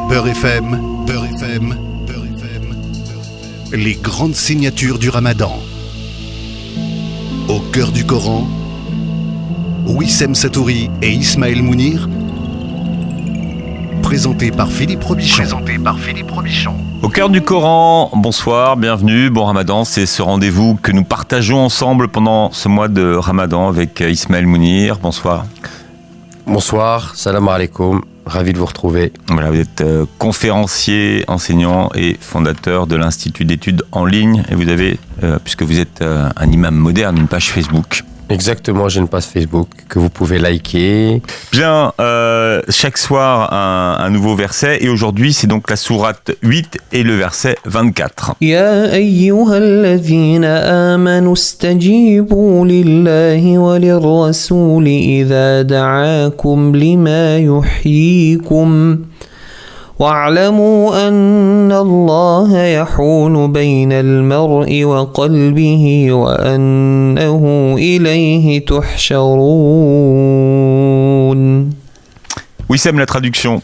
Beurre FM, Beurre FM, Beurre FM. Les grandes signatures du Ramadan. Au cœur du Coran, Wissem Satouri et Ismaël Mounir. Présenté par Philippe Robichon. Au cœur du Coran, bonsoir, bienvenue, bon Ramadan, c'est ce rendez-vous que nous partageons ensemble pendant ce mois de Ramadan avec Ismaël Mounir. Bonsoir. Bonsoir, salam alaikum, ravi de vous retrouver. Voilà, vous êtes conférencier, enseignant et fondateur de l'Institut d'études en ligne et vous avez, puisque vous êtes un imam moderne, une page Facebook. Exactement, j'ai une page Facebook que vous pouvez liker. Bien, chaque soir un nouveau verset et aujourd'hui c'est donc la sourate 8 et le verset 24. يا أيها الذين آمنوا استجيبوا لله وللرسول إذا دعاكم لما يحييكم واعلموا أن الله يحول بين المرء وقلبه وأنه إليه تحشرون. Wissem, la traduction.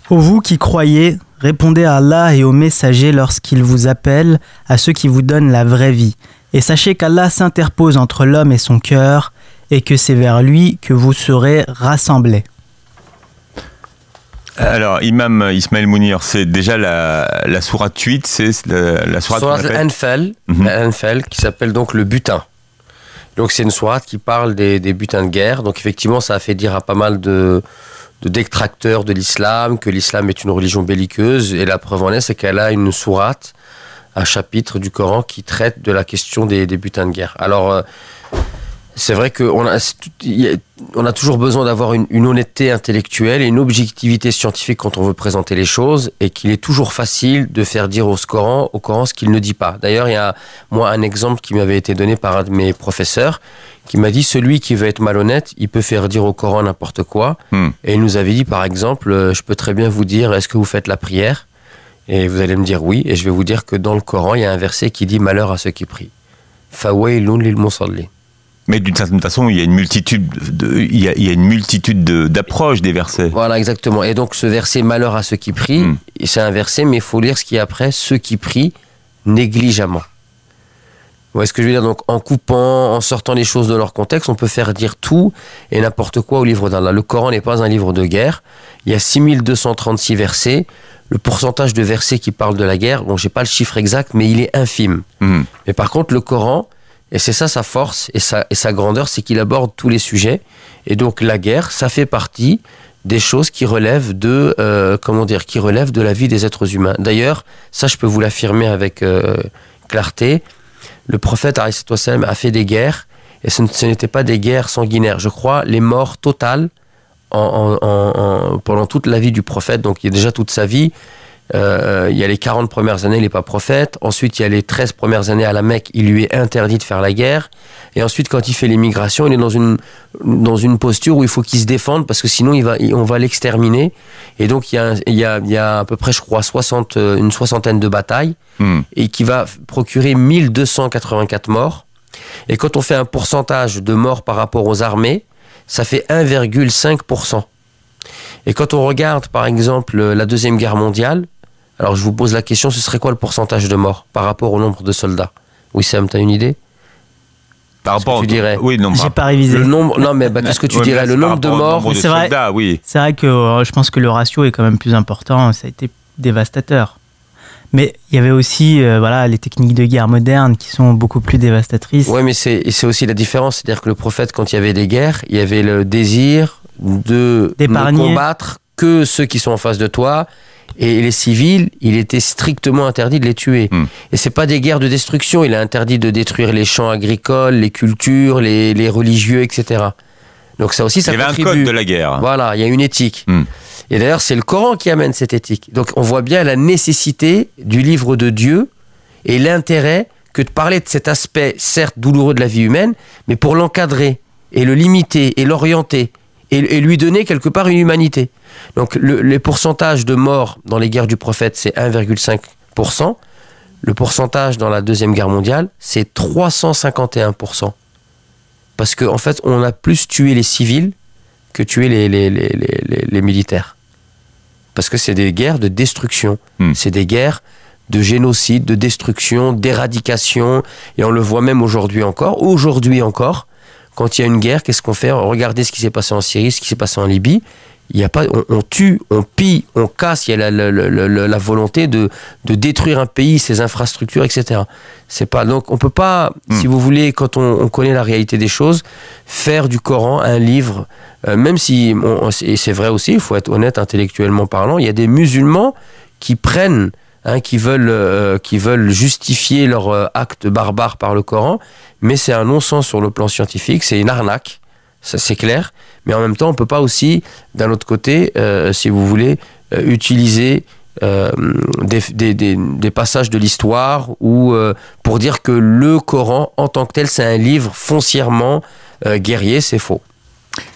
Ô vous qui croyez, répondez à Allah et aux messagers lorsqu'ils vous appellent, à ceux qui vous donnent la vraie vie. Et sachez qu'Allah s'interpose entre l'homme et son cœur, et que c'est vers lui que vous serez rassemblés. Alors, Imam Ismaël Mounir, c'est déjà la sourate 8, c'est la sourate Al-Anfal, qui s'appelle donc le butin. Donc c'est une sourate qui parle des butins de guerre. Donc effectivement, ça a fait dire à pas mal de détracteurs de l'islam que l'islam est une religion belliqueuse. Et la preuve en est, c'est qu'elle a une sourate, un chapitre du Coran qui traite de la question des butins de guerre. Alors, c'est vrai qu'on a toujours besoin d'avoir une honnêteté intellectuelle et une objectivité scientifique quand on veut présenter les choses et qu'il est toujours facile de faire dire au Coran ce qu'il ne dit pas. D'ailleurs, il y a moi un exemple qui m'avait été donné par un de mes professeurs qui m'a dit celui qui veut être malhonnête, il peut faire dire au Coran n'importe quoi. Et il nous avait dit par exemple, je peux très bien vous dire, est-ce que vous faites la prière? Et vous allez me dire oui, et je vais vous dire que dans le Coran, il y a un verset qui dit malheur à ceux qui prient. Fawailun lil musallin. Mais d'une certaine façon, il y a une multitude d'approches des versets. Voilà, exactement. Et donc, ce verset « Malheur à ceux qui prient », c'est un verset, mais il faut lire ce qui est après « Ceux qui prient négligemment ». Vous voyez ce que je veux dire? Donc, en coupant, en sortant les choses de leur contexte, on peut faire dire tout et n'importe quoi au livre d'Allah. Le Coran n'est pas un livre de guerre. Il y a 6236 versets. Le pourcentage de versets qui parlent de la guerre, bon, j'ai pas le chiffre exact, mais il est infime. Mais par contre, le Coran... Et c'est ça sa force et sa grandeur, c'est qu'il aborde tous les sujets. Et donc la guerre, ça fait partie des choses qui relèvent de la vie des êtres humains. D'ailleurs, ça je peux vous l'affirmer avec clarté, le prophète a fait des guerres, et ce n'étaient pas des guerres sanguinaires. Je crois les morts totales pendant toute la vie du prophète, donc il y a déjà toute sa vie. Il y a les 40 premières années, il n'est pas prophète. Ensuite, il y a les 13 premières années à la Mecque, il lui est interdit de faire la guerre. Et ensuite, quand il fait l'émigration, il est dans une posture où il faut qu'il se défende parce que sinon, on va l'exterminer. Et donc, il y a à peu près, je crois, une soixantaine de batailles et qui va procurer 1284 morts. Et quand on fait un pourcentage de morts par rapport aux armées, ça fait 1,5%. Et quand on regarde, par exemple, la Deuxième Guerre mondiale, alors je vous pose la question, ce serait quoi le pourcentage de morts par rapport au nombre de soldats? Wissem, tu as une idée? Par rapport tu dirais? Oui, non. J'ai pas révisé. Le nombre, non, mais qu'est-ce que tu dirais? Le nombre de morts? C'est vrai. Soldats, oui. C'est vrai que je pense que le ratio est quand même plus important. Ça a été dévastateur. Mais il y avait aussi les techniques de guerre modernes qui sont beaucoup plus dévastatrices. Oui, mais c'est aussi la différence. C'est-à-dire que le prophète, quand il y avait des guerres, il y avait le désir de ne combattre que ceux qui sont en face de toi. Et les civils, il était strictement interdit de les tuer. Et c'est pas des guerres de destruction. Il est interdit de détruire les champs agricoles, les cultures, les religieux, etc. Donc ça aussi, ça contribue. Il y avait un code de la guerre. Voilà, il y a une éthique. Et d'ailleurs, c'est le Coran qui amène cette éthique. Donc on voit bien la nécessité du livre de Dieu et l'intérêt que de parler de cet aspect, certes douloureux de la vie humaine, mais pour l'encadrer et le limiter et l'orienter et lui donner quelque part une humanité. Donc les pourcentages de morts dans les guerres du prophète, c'est 1,5%. Le pourcentage dans la Deuxième Guerre mondiale, c'est 351%. Parce qu'en fait, on a plus tué les civils que tué les militaires. parce que c'est des guerres de destruction. C'est des guerres de génocide, de destruction, d'éradication, et on le voit même aujourd'hui encore. Aujourd'hui encore, quand il y a une guerre, qu'est-ce qu'on fait? Regardez ce qui s'est passé en Syrie, ce qui s'est passé en Libye. Il y a pas, on tue, on pille, on casse. Il y a la volonté de détruire un pays, ses infrastructures, etc. C'est pas, donc on peut pas, si vous voulez, quand on connaît la réalité des choses, faire du Coran un livre, même si, et c'est vrai aussi, il faut être honnête intellectuellement parlant, il y a des musulmans qui prennent, qui veulent justifier leur acte barbare par le Coran, mais c'est un non-sens sur le plan scientifique, c'est une arnaque, ça c'est clair, mais en même temps on ne peut pas aussi, d'un autre côté, si vous voulez, utiliser des passages de l'histoire ou pour dire que le Coran en tant que tel c'est un livre foncièrement guerrier, c'est faux.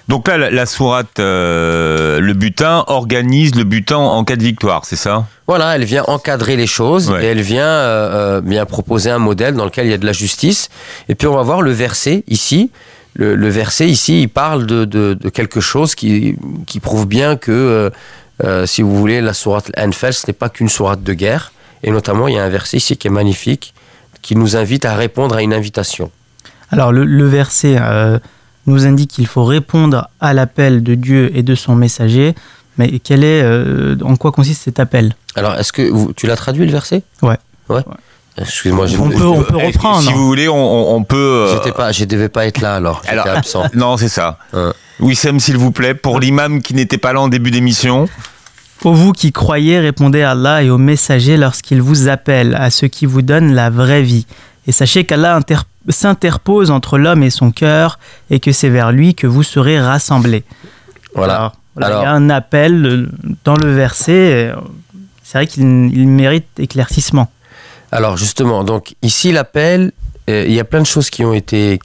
Donc là, la sourate, le butin, organise le butin en cas de victoire, c'est ça? Voilà, elle vient encadrer les choses, et elle vient bien proposer un modèle dans lequel il y a de la justice. Et puis on va voir le verset ici. Le verset ici, il parle de quelque chose qui prouve bien que, si vous voulez, la sourate Al-Anfal, ce n'est pas qu'une sourate de guerre. Et notamment, il y a un verset ici qui est magnifique, qui nous invite à répondre à une invitation. Alors le verset nous indique qu'il faut répondre à l'appel de Dieu et de son messager. Mais en quoi consiste cet appel? Alors, est-ce que tu l'as traduit le verset? Ouais. Excusez-moi, on peut reprendre. Si vous voulez, on peut. Je devais pas être là alors. J'étais absent. Non, c'est ça. Wissem, s'il vous plaît, pour l'imam qui n'était pas là en début d'émission. Ô vous qui croyez, répondez à Allah et au messager lorsqu'il vous appelle, à ceux qui vous donnent la vraie vie. Et sachez qu'Allah s'interpose entre l'homme et son cœur, et que c'est vers lui que vous serez rassemblés. Voilà. Alors, il y a un appel dans le verset. C'est vrai qu'il mérite éclaircissement. Alors justement, donc ici l'appel, il y a plein de choses qui ont été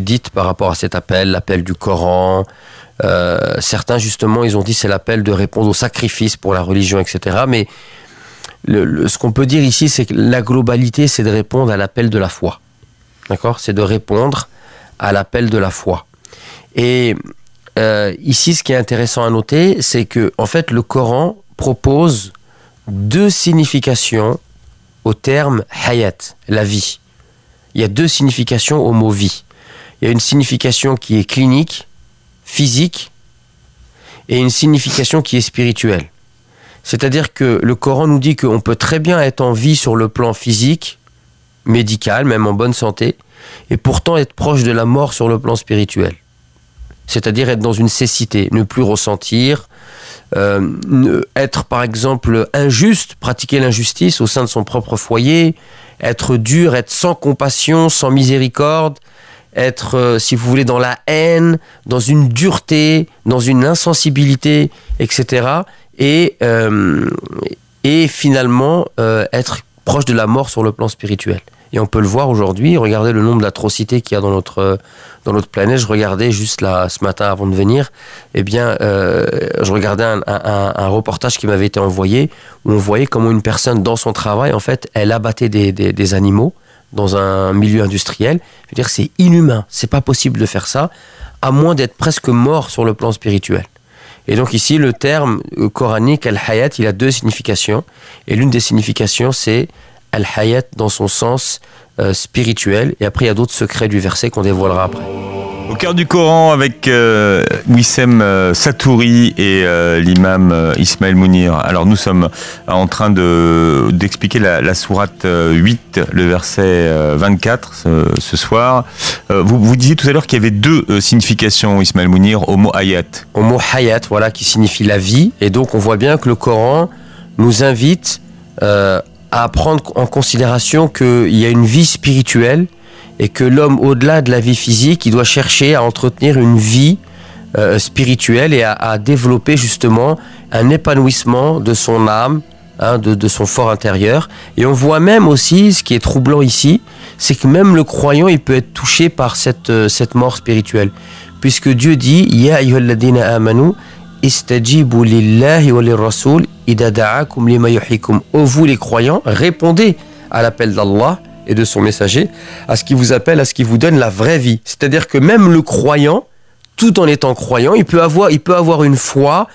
dites par rapport à cet appel, l'appel du Coran. Certains justement, ils ont dit c'est l'appel de répondre au sacrifice pour la religion, etc. Mais ce qu'on peut dire ici, c'est que la globalité, c'est de répondre à l'appel de la foi. D'accord ? C'est de répondre à l'appel de la foi. Et ici, ce qui est intéressant à noter, c'est que en fait, le Coran propose deux significations au terme hayat, la vie. Il y a deux significations au mot vie. Il y a une signification qui est clinique, physique, et une signification qui est spirituelle. C'est-à-dire que le Coran nous dit qu'on peut très bien être en vie sur le plan physique, médical, même en bonne santé, et pourtant être proche de la mort sur le plan spirituel. C'est-à-dire être dans une cécité, ne plus ressentir, être par exemple injuste, pratiquer l'injustice au sein de son propre foyer, être dur, être sans compassion, sans miséricorde, être, si vous voulez, dans la haine, dans une dureté, dans une insensibilité, etc. Et finalement être proche de la mort sur le plan spirituel. Et on peut le voir aujourd'hui, regardez le nombre d'atrocités qu'il y a dans notre planète. Je regardais juste là, ce matin avant de venir, je regardais un reportage qui m'avait été envoyé, où on voyait comment une personne dans son travail, en fait, elle abattait des animaux dans un milieu industriel. Je veux dire, c'est inhumain, c'est pas possible de faire ça, à moins d'être presque mort sur le plan spirituel. Et donc ici, le terme coranique, al-hayat, il a deux significations. Et l'une des significations, c'est al-hayat dans son sens spirituel. Et après, il y a d'autres secrets du verset qu'on dévoilera après. Au cœur du Coran avec Wissem Satouri et l'imam Ismaël Mounir. Alors nous sommes en train d'expliquer la sourate 8, le verset 24 ce soir. Vous disiez tout à l'heure qu'il y avait deux significations, Ismaël Mounir, au mot hayat. Au mot hayat, voilà, qui signifie la vie. Et donc on voit bien que le Coran nous invite à prendre en considération qu'il y a une vie spirituelle et que l'homme, au-delà de la vie physique, il doit chercher à entretenir une vie spirituelle et à développer justement un épanouissement de son âme, de son fort intérieur. Et on voit même aussi, ce qui est troublant ici, c'est que même le croyant, il peut être touché par cette mort spirituelle. Puisque Dieu dit « Ya ayyuhalladhina amanu » Istajibu lillahi wa lirrasul idha da'akum lima yuhyikum. Ô vous les croyants, répondez à l'appel d'Allah et de son messager, à ce qui vous appelle, à ce qui vous donne la vraie vie. C'est-à-dire que même le croyant, tout en étant croyant, il peut avoir une foi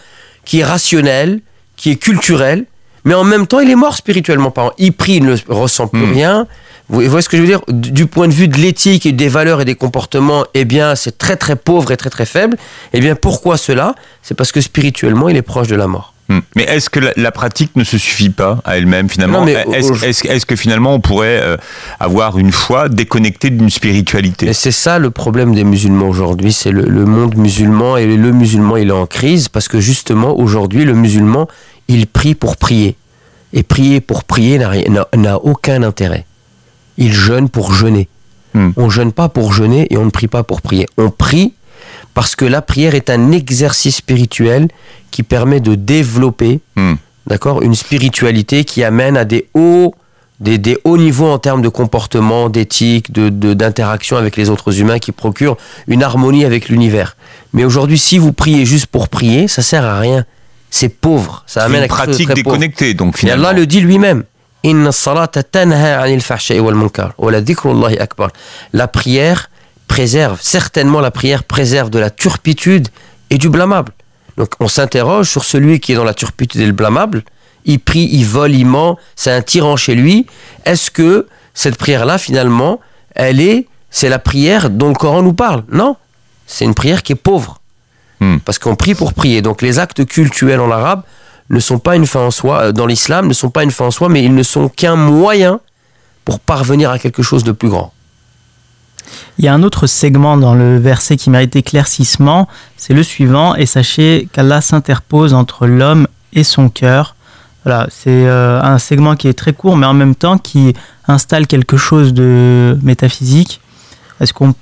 qui est rationnelle, qui est culturel, mais en même temps, il est mort spirituellement parlant. Il prie, il ne ressent plus rien. Vous voyez ce que je veux dire? Du point de vue de l'éthique et des valeurs et des comportements, eh bien, c'est très très pauvre et très très faible. Eh bien, pourquoi cela? C'est parce que spirituellement, il est proche de la mort. Mais est-ce que la pratique ne se suffit pas à elle-même finalement? Non, mais est-ce que finalement on pourrait avoir une foi déconnectée d'une spiritualité? Et c'est ça le problème des musulmans aujourd'hui, c'est le monde musulman, et le musulman il est en crise parce que justement aujourd'hui le musulman il prie pour prier. Et prier pour prier n'a aucun intérêt. Il jeûne pour jeûner. On ne jeûne pas pour jeûner et on ne prie pas pour prier. On prie parce que la prière est un exercice spirituel qui permet de développer d'accord, une spiritualité qui amène à des hauts niveaux en termes de comportement, d'éthique, d'interaction avec les autres humains, qui procurent une harmonie avec l'univers. Mais aujourd'hui, si vous priez juste pour prier, ça sert à rien. C'est pauvre. Ça amène à quelque chose de pratique très pauvre. déconnectée, donc finalement. Et Allah le dit lui-même. Inna as-salata tanha 'anil fahsha'i wal munkar wa la dhikrullahi akbar. La prière préserve, certainement la prière préserve de la turpitude et du blâmable. Donc on s'interroge sur celui qui est dans la turpitude et le blâmable. Il prie, il vole, il ment, c'est un tyran chez lui. Est-ce que cette prière-là, finalement, c'est la prière dont le Coran nous parle? Non, c'est une prière qui est pauvre. Parce qu'on prie pour prier. Donc les actes cultuels en arabe ne sont pas une fin en soi, dans l'islam, ne sont pas une fin en soi, mais ils ne sont qu'un moyen pour parvenir à quelque chose de plus grand. Il y a un autre segment dans le verset qui mérite éclaircissement, c'est le suivant: et sachez qu'Allah s'interpose entre l'homme et son cœur. Voilà, c'est un segment qui est très court, mais en même temps qui installe quelque chose de métaphysique. Est-ce qu'on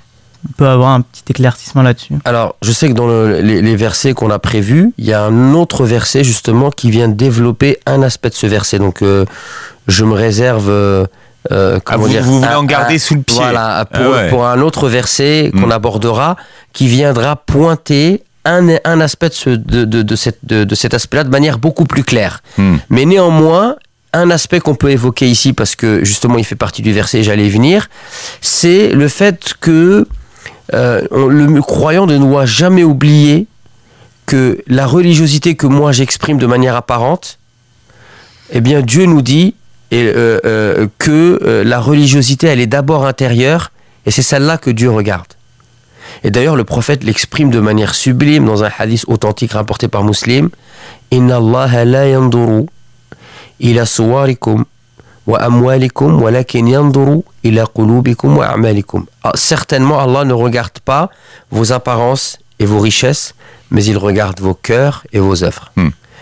peut avoir un petit éclaircissement là-dessus? Alors, je sais que dans les versets qu'on a prévus, il y a un autre verset justement qui vient développer un aspect de ce verset. Donc, je me réserve... vous voulez en garder sous le pied. Voilà, pour un autre verset qu'on abordera, qui viendra pointer un aspect de cet aspect-là de manière beaucoup plus claire. Mais néanmoins, un aspect qu'on peut évoquer ici, parce que justement il fait partie du verset, j'allais y venir, c'est le fait que le croyant ne doit jamais oublier que la religiosité que moi j'exprime de manière apparente, eh bien Dieu nous dit que la religiosité elle est d'abord intérieure, et c'est celle-là que Dieu regarde. Et d'ailleurs le prophète l'exprime de manière sublime dans un hadith authentique rapporté par Muslim: Inna Allah la yanduru ila suwarikum wa amwalikum walakin yanduru ila qulubikum wa a'malikum. Certainement Allah ne regarde pas vos apparences et vos richesses, mais il regarde vos cœurs et vos œuvres.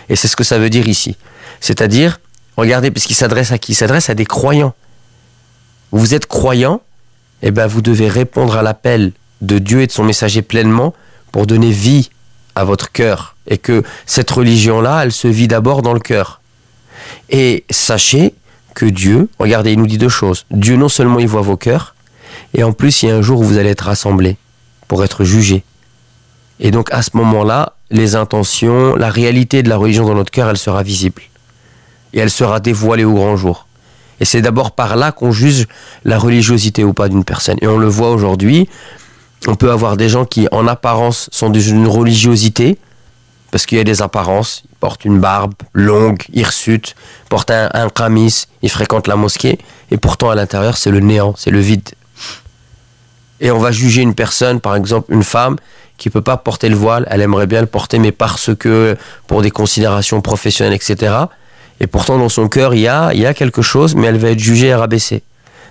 Et c'est ce que ça veut dire ici. C'est-à-dire, regardez, puisqu'il s'adresse à qui? Il s'adresse à des croyants. Vous êtes croyant, et ben vous devez répondre à l'appel de Dieu et de son messager pleinement pour donner vie à votre cœur. Et que cette religion-là, elle se vit d'abord dans le cœur. Et sachez que Dieu, regardez, il nous dit deux choses. Dieu, non seulement il voit vos cœurs, et en plus, il y a un jour où vous allez être rassemblés pour être jugés. Et donc, à ce moment-là, les intentions, la réalité de la religion dans notre cœur, elle sera visible. Et elle sera dévoilée au grand jour. Et c'est d'abord par là qu'on juge la religiosité ou pas d'une personne. Et on le voit aujourd'hui, on peut avoir des gens qui, en apparence, sont d'une religiosité, parce qu'il y a des apparences. Ils portent une barbe longue, hirsute, portent un qamis, ils fréquentent la mosquée, et pourtant à l'intérieur, c'est le néant, c'est le vide. Et on va juger une personne, par exemple une femme, qui ne peut pas porter le voile, elle aimerait bien le porter, mais parce que, pour des considérations professionnelles, etc., et pourtant dans son cœur, il y a quelque chose, mais elle va être jugée et rabaissée.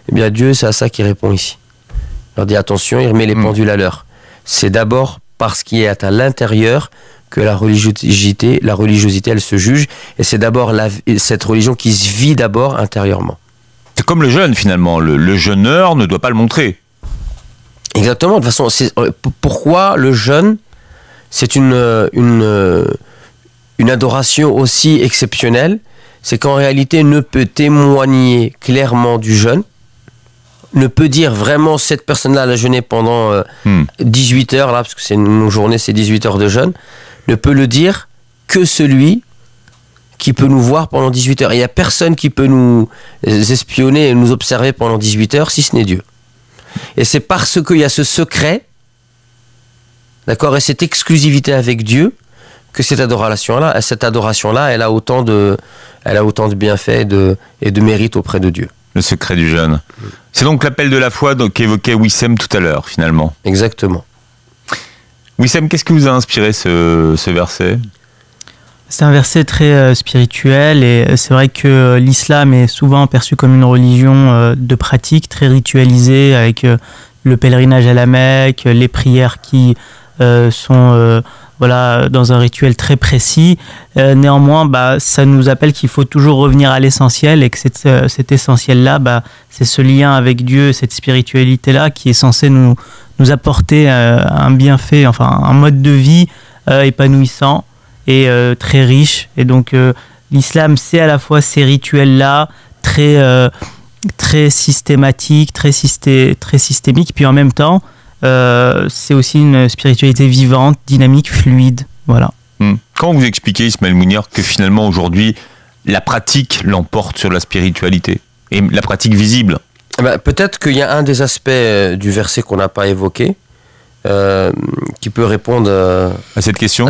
Eh bien Dieu, c'est à ça qu'il répond ici. Il leur dit attention, il remet les pendules à l'heure. C'est d'abord parce qu'il est à l'intérieur que la religiosité, elle se juge, et c'est d'abord cette religion qui se vit d'abord intérieurement. C'est comme le jeûne finalement, le jeûneur ne doit pas le montrer. Exactement, de toute façon, pourquoi le jeûne, c'est une adoration aussi exceptionnelle, c'est qu'en réalité ne peut témoigner clairement du jeûne, ne peut dire vraiment cette personne-là elle a jeûné pendant 18 heures, là, parce que nos journées c'est 18 heures de jeûne, ne peut le dire que celui qui peut nous voir pendant 18 heures. Il n'y a personne qui peut nous espionner et nous observer pendant 18 heures si ce n'est Dieu. Et c'est parce qu'il y a ce secret, d'accord, et cette exclusivité avec Dieu, que cette adoration-là, elle a autant de bienfaits et de mérites auprès de Dieu. Le secret du jeûne. C'est donc l'appel de la foi qu'évoquait Wissem tout à l'heure, finalement. Exactement. Wissem, qu'est-ce qui vous a inspiré ce verset ? C'est un verset très spirituel et c'est vrai que l'islam est souvent perçu comme une religion de pratique, très ritualisée, avec le pèlerinage à la Mecque, les prières qui sont dans un rituel très précis. Néanmoins, ça nous appelle qu'il faut toujours revenir à l'essentiel et que cet essentiel-là, c'est ce lien avec Dieu, cette spiritualité-là qui est censée nous apporter un bienfait, enfin un mode de vie épanouissant et très riche. Et donc l'islam, c'est à la fois ces rituels-là très systématiques, très systémiques, puis en même temps, c'est aussi une spiritualité vivante, dynamique, fluide. Voilà. Comment vous expliquez, Ismaël Mounir, que finalement aujourd'hui, la pratique l'emporte sur la spiritualité et la pratique visible? Peut-être qu'il y a un des aspects du verset qu'on n'a pas évoqué, qui peut répondre à cette question.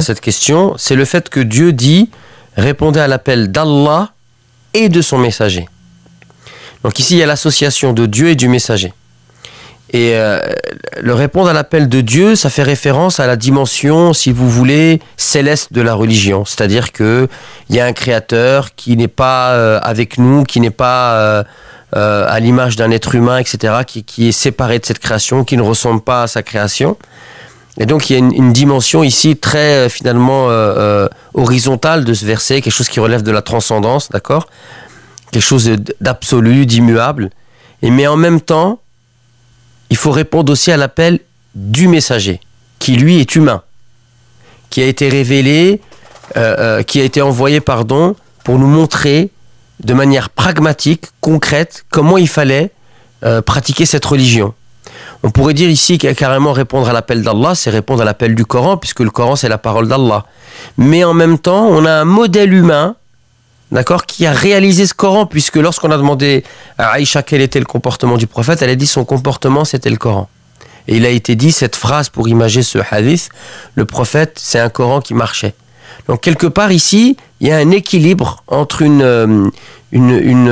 C'est le fait que Dieu dit « Répondez à l'appel d'Allah et de son messager ». Donc ici, il y a l'association de Dieu et du messager. Et le répondre à l'appel de Dieu, ça fait référence à la dimension, si vous voulez, céleste de la religion. C'est-à-dire qu'il y a un créateur qui n'est pas avec nous, qui n'est pas à l'image d'un être humain, etc., qui est séparé de cette création, qui ne ressemble pas à sa création. Et donc il y a une dimension ici très finalement horizontale de ce verset, quelque chose qui relève de la transcendance, d'accord ? Quelque chose d'absolu, d'immuable. Mais en même temps, il faut répondre aussi à l'appel du messager, qui lui est humain, qui a été révélé, qui a été envoyé, pour nous montrer de manière pragmatique, concrète, comment il fallait pratiquer cette religion. On pourrait dire ici qu'il y a carrément répondre à l'appel d'Allah, c'est répondre à l'appel du Coran, puisque le Coran c'est la parole d'Allah. Mais en même temps, on a un modèle humain, d'accord, qui a réalisé ce Coran, puisque lorsqu'on a demandé à Aïcha quel était le comportement du prophète, elle a dit son comportement c'était le Coran. Et il a été dit cette phrase pour imager ce hadith, le prophète c'est un Coran qui marchait. Donc quelque part ici, il y a un équilibre entre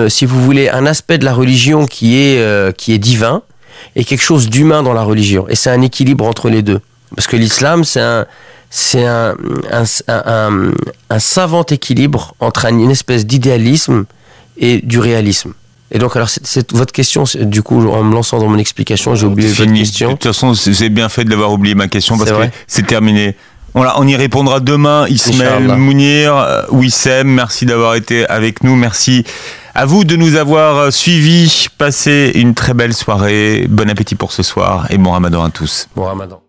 si vous voulez, un aspect de la religion qui est divin et quelque chose d'humain dans la religion. Et c'est un équilibre entre les deux. Parce que l'islam, c'est un savant équilibre entre une espèce d'idéalisme et du réalisme. Et donc, alors, c'est votre question, du coup, en me lançant dans mon explication, j'ai oublié votre question. De toute façon, j'ai bien fait de l'avoir oublié ma question parce que c'est terminé. Voilà, on y répondra demain. Ismaël Mounir, Wissem, merci d'avoir été avec nous. Merci à vous de nous avoir suivis. Passez une très belle soirée. Bon appétit pour ce soir et bon ramadan à tous. Bon ramadan.